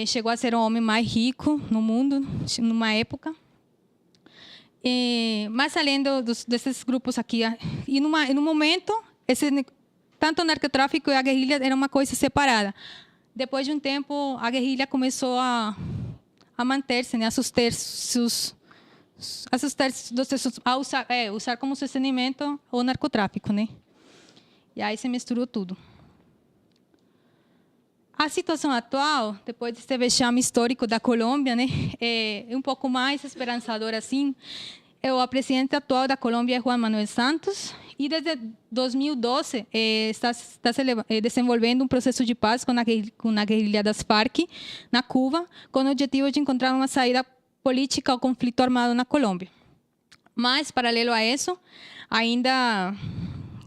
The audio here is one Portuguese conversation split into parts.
chegou a ser o homem mais rico no mundo, numa época. Mas além desses grupos aqui, e num momento, tanto o narcotráfico e a guerrilha era uma coisa separada. Depois de um tempo, a guerrilha começou a manter-se, né, a usar como sustentamento o narcotráfico, né? E aí se misturou tudo. A situação atual, depois desse vexame histórico da Colômbia, né, é um pouco mais esperançadora, assim. A presidente atual da Colômbia é Juan Manuel Santos, e desde 2012 está desenvolvendo um processo de paz com a guerrilha das Farc na Cuba, com o objetivo de encontrar uma saída política ao conflito armado na Colômbia. Mas, paralelo a isso, ainda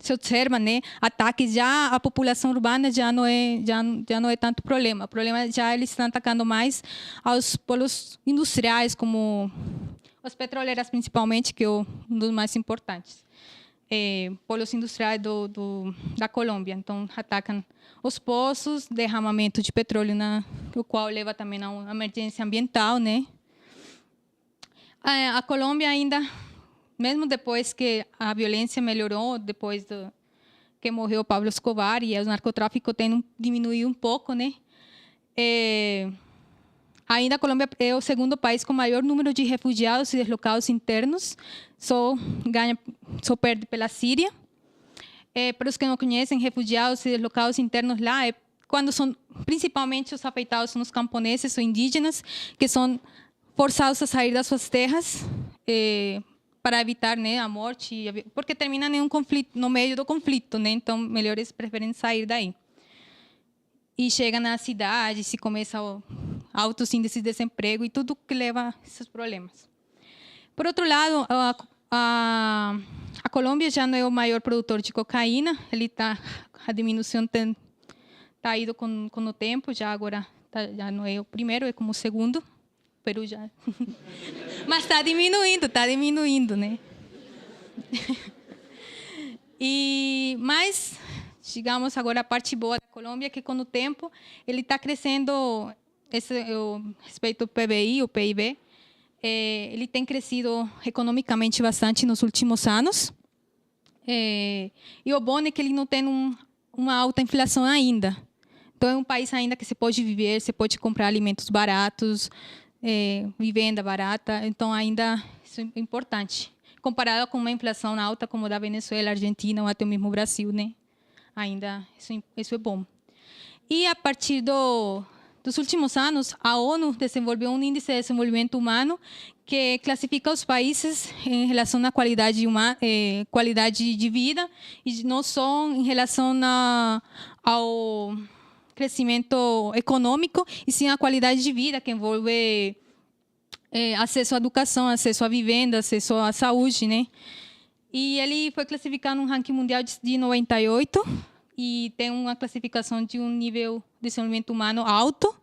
se observa, né, ataques. Já a população urbana já não é tanto problema. O problema já eles estão atacando mais aos polos industriais, como as petroleiras, principalmente, que é um dos mais importantes. Polos industriais da Colômbia. Então, atacam os poços, derramamento de petróleo, o qual leva também a uma emergência ambiental, né? A Colômbia ainda, mesmo depois que a violência melhorou, depois que morreu Pablo Escobar e o narcotráfico tem diminuído um pouco, né? Ainda a Colômbia é o segundo país com maior número de refugiados e deslocados internos, só perde pela Síria. Para os que não conhecem, refugiados e deslocados internos lá, quando são principalmente os afetados são os camponeses ou indígenas, que são forçados a sair das suas terras para evitar, né, a morte, porque termina em um conflito, no meio do conflito, né? Então, melhor eles preferem sair daí. E chega na cidade, se começa altos índices de desemprego e tudo que leva a esses problemas. Por outro lado, a Colômbia já não é o maior produtor de cocaína, a diminuição está indo com o tempo, já agora já não é o primeiro, é como o segundo. Peru já. Mas está diminuindo, né? Mas chegamos agora à parte boa da Colômbia, que com o tempo ele está crescendo, respeito ao PBI, o PIB, ele tem crescido economicamente bastante nos últimos anos. E o bom é que ele não tem uma alta inflação ainda. Então, é um país ainda que se pode viver, se pode comprar alimentos baratos, vivenda barata, então ainda isso é importante. Comparado com uma inflação alta como a da Venezuela, Argentina ou até mesmo o Brasil, né? Ainda isso é bom. E a partir dos últimos anos, a ONU desenvolveu um índice de desenvolvimento humano que classifica os países em relação à qualidade de vida e não só em relação ao crescimento econômico, e sim a qualidade de vida, que envolve acesso à educação, acesso à vivenda, acesso à saúde, né? E ele foi classificado no ranking mundial de 98 e tem uma classificação de um nível de desenvolvimento humano alto,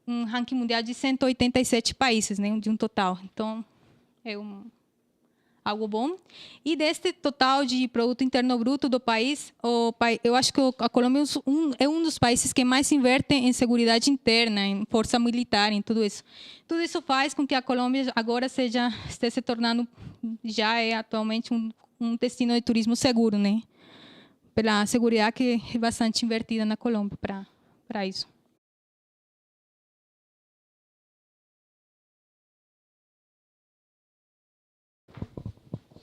um ranking mundial de 187 países, né, de um total. Então, é algo bom. E deste total de produto interno bruto do país, eu acho que a Colômbia é um dos países que mais inverte em segurança interna, em força militar, em tudo isso. Tudo isso faz com que a Colômbia agora esteja se tornando, já é atualmente um destino de turismo seguro, né? Pela segurança que é bastante invertida na Colômbia para isso.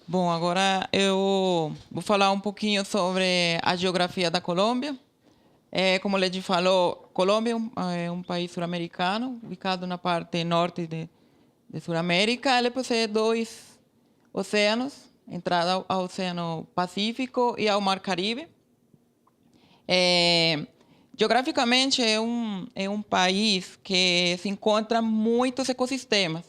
Bom, agora eu vou falar um pouquinho sobre a geografia da Colômbia. Como o Ledi falou, Colômbia é um país sul-americano, ubicado na parte norte de Sul-América. Ele possui 2 oceanos, entrada ao Oceano Pacífico e ao Mar Caribe. Geograficamente, é um país que se encontra muitos ecossistemas.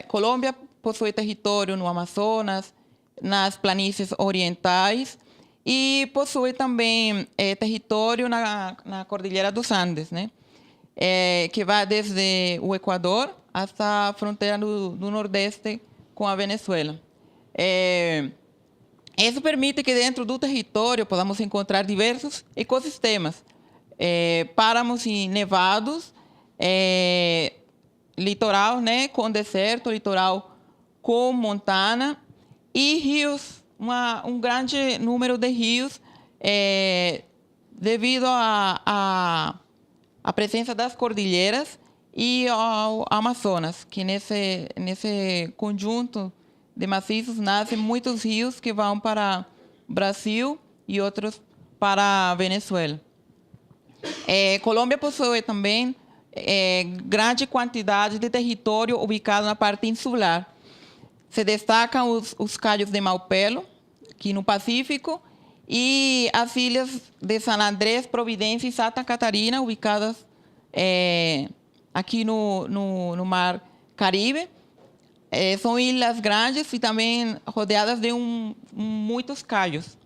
Colômbia possui território no Amazonas, nas planícies orientais, e possui também território na Cordilheira dos Andes, né? Que vai desde o Equador até a fronteira do Nordeste com a Venezuela. Isso permite que dentro do território podamos encontrar diversos ecossistemas. páramos e nevados, litoral, né, com deserto, litoral com montana e rios, um grande número de rios, devido à presença das cordilheiras e ao Amazonas, que nesse conjunto de maciços nascem muitos rios que vão para o Brasil e outros para a Venezuela. Colômbia possui também grande quantidade de território ubicado na parte insular. Se destacam os cayos de Malpelo, aqui no Pacífico, e as ilhas de San Andrés, Providência e Santa Catarina, ubicadas aqui no Mar Caribe. São ilhas grandes e também rodeadas de muitos cayos.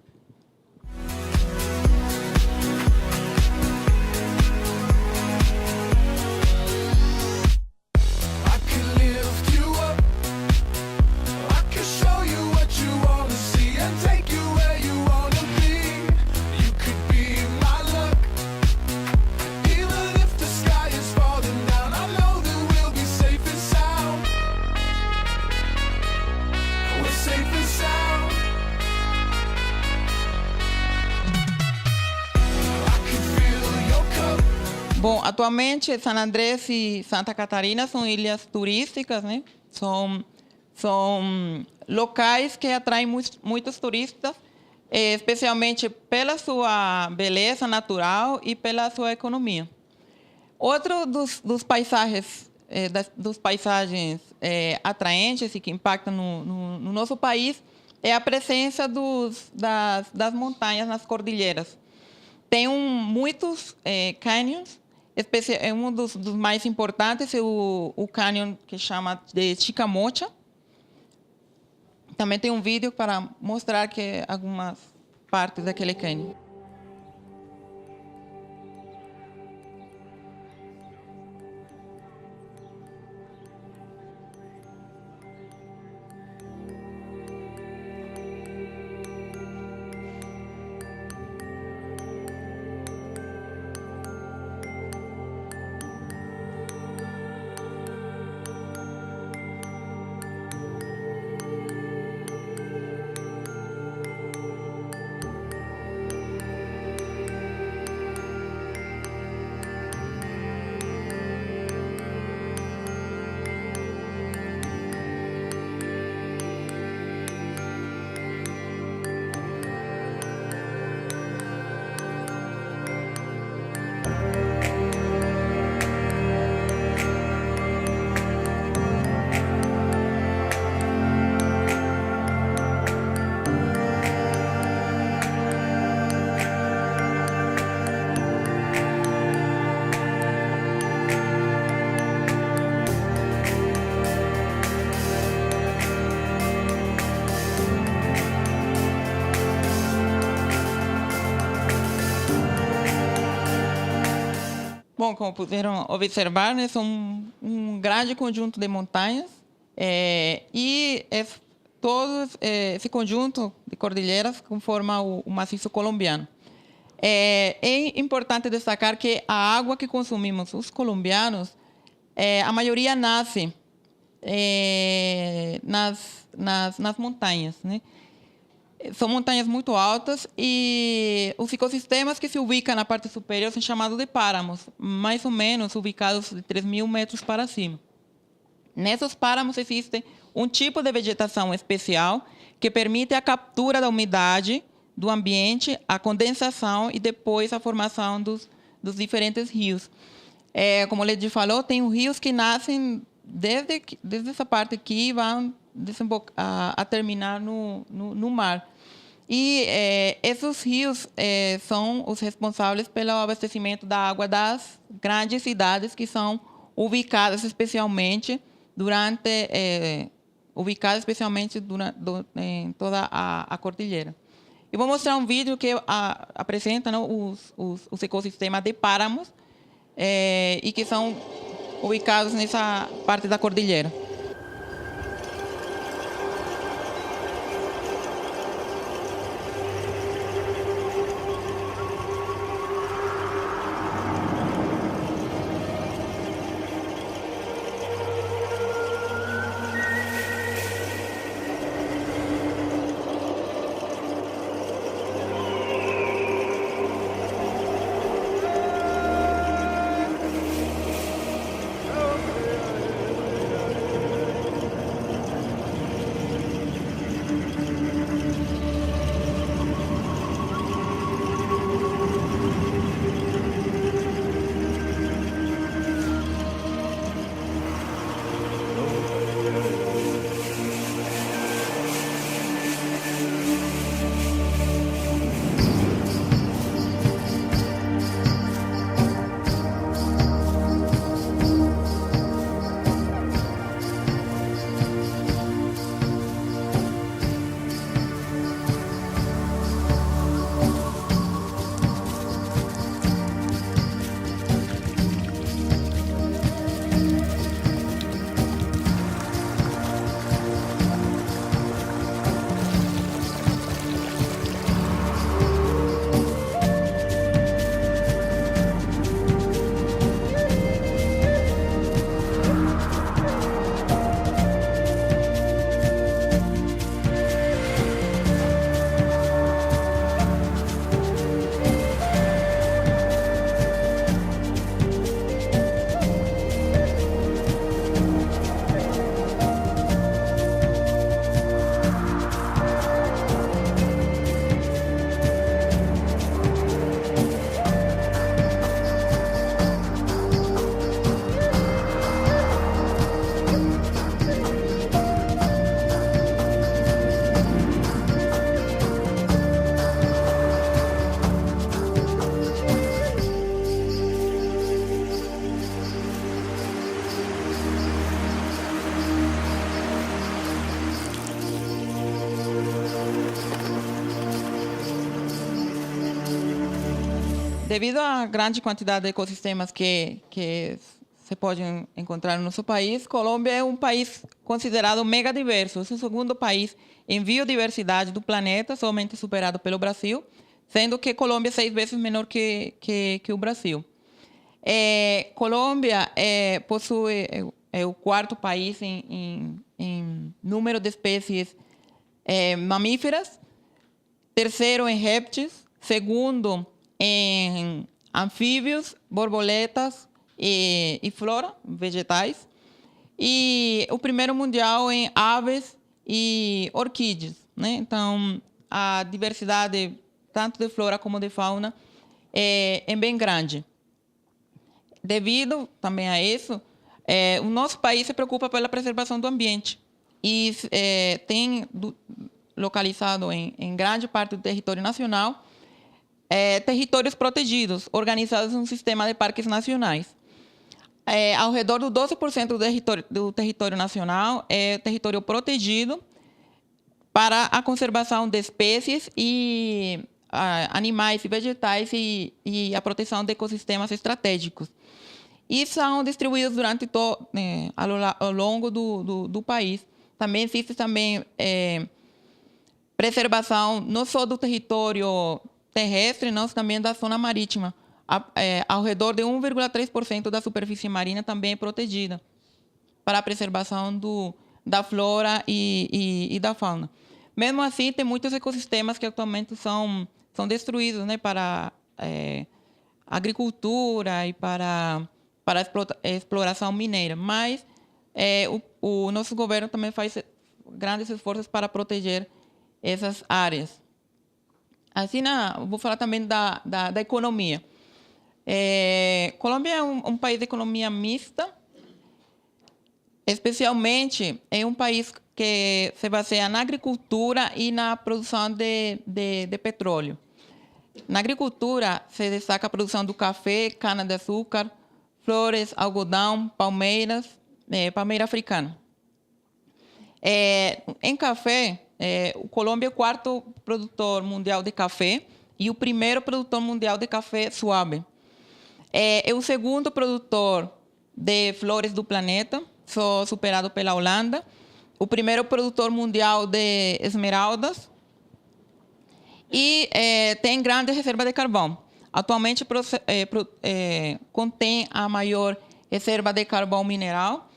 Bom, atualmente San Andrés e Santa Catarina são ilhas turísticas, né? São locais que atraem muitos turistas, especialmente pela sua beleza natural e pela sua economia. Outro dos paisagens atraentes e que impactam no nosso país é a presença das montanhas nas cordilheiras. Tem muitos canyons. Um dos mais importantes é o cânion que chama de Chicamocha. Também tem um vídeo para mostrar algumas partes daquele cânion. Bom, como puderam observar, né, são um grande conjunto de montanhas e todo esse conjunto de cordilheiras conforma o maciço colombiano. É importante destacar que a água que consumimos os colombianos, a maioria nasce nas montanhas, né? São montanhas muito altas e os ecossistemas que se ubicam na parte superior são chamados de páramos, mais ou menos ubicados de 3.000 metros para cima. Nesses páramos existe um tipo de vegetação especial que permite a captura da umidade do ambiente, a condensação e depois a formação dos diferentes rios. Como o Ledi falou, tem rios que nascem desde essa parte aqui e vão a terminar no mar. E esses rios são os responsáveis pelo abastecimento da água das grandes cidades que são ubicadas especialmente em toda a cordilheira. Eu vou mostrar um vídeo que apresenta, né, os ecossistemas de páramos e que são ubicados nessa parte da cordilheira. Devido à grande quantidade de ecossistemas que se pode encontrar no nosso país, Colômbia é um país considerado mega diverso. É o segundo país em biodiversidade do planeta, somente superado pelo Brasil, sendo que Colômbia é 6 vezes menor que o Brasil. Colômbia possui o quarto país em número de espécies mamíferas, terceiro em répteis, segundo em anfíbios, borboletas e flora, vegetais. E o primeiro mundial em aves e orquídeas, né? Então, a diversidade, tanto de flora como de fauna, é bem grande. Devido também a isso, o nosso país se preocupa pela preservação do ambiente e tem localizado em grande parte do território nacional territórios protegidos, organizados em um sistema de parques nacionais. Ao redor do 12% do território nacional é território protegido para a conservação de espécies e animais e vegetais e a proteção de ecossistemas estratégicos. E são distribuídos durante ao longo do país. Também existe preservação não só do território terrestre, mas também da zona marítima. Ao redor de 1,3% da superfície marina também é protegida para a preservação da flora e da fauna. Mesmo assim, tem muitos ecossistemas que atualmente são destruídos, né, para agricultura e para exploração mineira. Mas o nosso governo também faz grandes esforços para proteger essas áreas. Assim, vou falar também da economia. Colômbia é um país de economia mista, especialmente é um país que se baseia na agricultura e na produção de petróleo. Na agricultura se destaca a produção do café, cana-de-açúcar, flores, algodão, palmeira africana. Em café, o Colômbia é o quarto produtor mundial de café e o primeiro produtor mundial de café suave. É o segundo produtor de flores do planeta, só superado pela Holanda. O primeiro produtor mundial de esmeraldas. E tem grande reserva de carvão. Atualmente contém a maior reserva de carvão mineral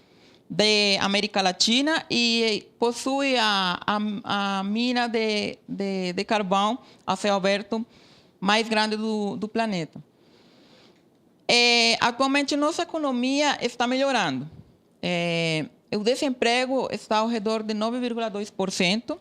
da América Latina e possui a mina de carvão a céu aberto mais grande do planeta. Atualmente, nossa economia está melhorando. O desemprego está ao redor de 9,2%.